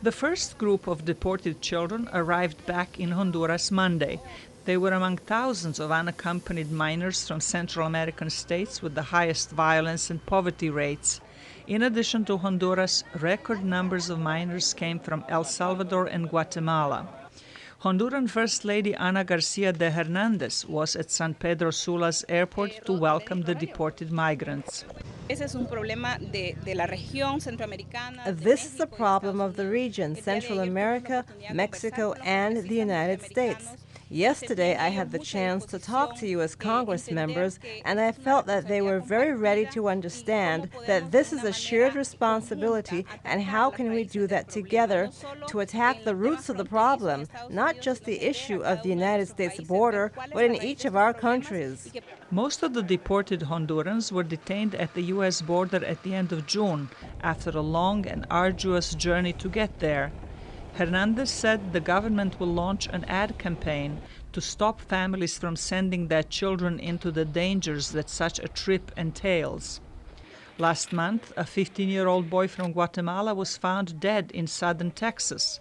The first group of deported children arrived back in Honduras Monday. They were among thousands of unaccompanied minors from Central American states with the highest violence and poverty rates. In addition to Honduras, record numbers of minors came from El Salvador and Guatemala. Honduran First Lady Ana Garcia de Hernandez was at San Pedro Sula's airport to welcome the deported migrants. This is the problem of the region, Central America, Mexico, and the United States. Yesterday, I had the chance to talk to you as Congress members, and I felt that they were very ready to understand that this is a shared responsibility, and how can we do that together to attack the roots of the problem, not just the issue of the United States border, but in each of our countries. Most of the deported Hondurans were detained at the U.S. border at the end of June, after a long and arduous journey to get there. Hernandez said the government will launch an ad campaign to stop families from sending their children into the dangers that such a trip entails. Last month, a 15-year-old boy from Guatemala was found dead in southern Texas.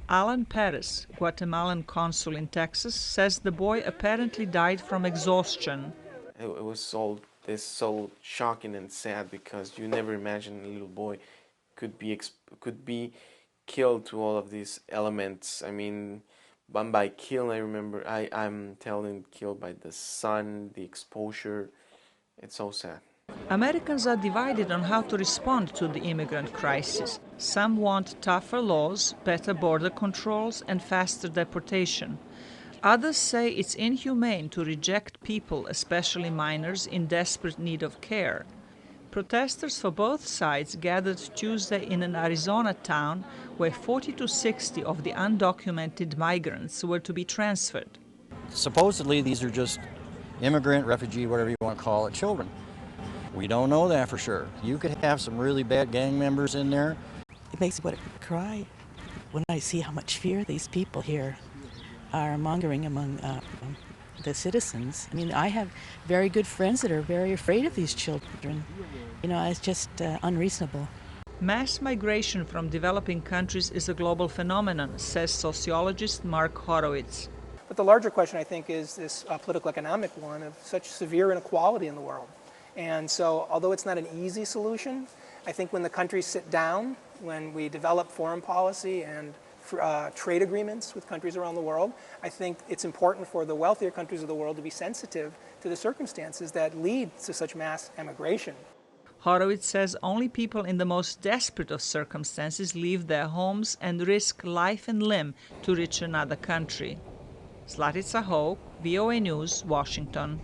Alan Perez, Guatemalan consul in Texas, says the boy apparently died from exhaustion. It was so shocking and sad, because you never imagine a little boy could be killed to all of these elements. I mean, by kill, I remember I'm telling killed by the sun, the exposure. It's so sad. Americans are divided on how to respond to the immigrant crisis. Some want tougher laws, better border controls, and faster deportation. Others say it's inhumane to reject people, especially minors, in desperate need of care. Protesters for both sides gathered Tuesday in an Arizona town where 40 to 60 of the undocumented migrants were to be transferred. Supposedly these are just immigrant, refugee, whatever you want to call it, children. We don't know that for sure. You could have some really bad gang members in there. It makes me want to cry when I see how much fear these people here are mongering among the citizens. I mean, I have very good friends that are very afraid of these children. You know, it's just unreasonable. Mass migration from developing countries is a global phenomenon, says sociologist Mark Horowitz. But the larger question, I think, is this political economic one of such severe inequality in the world. And so, although it's not an easy solution, I think when the countries sit down, when we develop foreign policy and trade agreements with countries around the world, I think it's important for the wealthier countries of the world to be sensitive to the circumstances that lead to such mass emigration. Horowitz says only people in the most desperate of circumstances leave their homes and risk life and limb to reach another country. Zlatica Hoke, VOA News, Washington.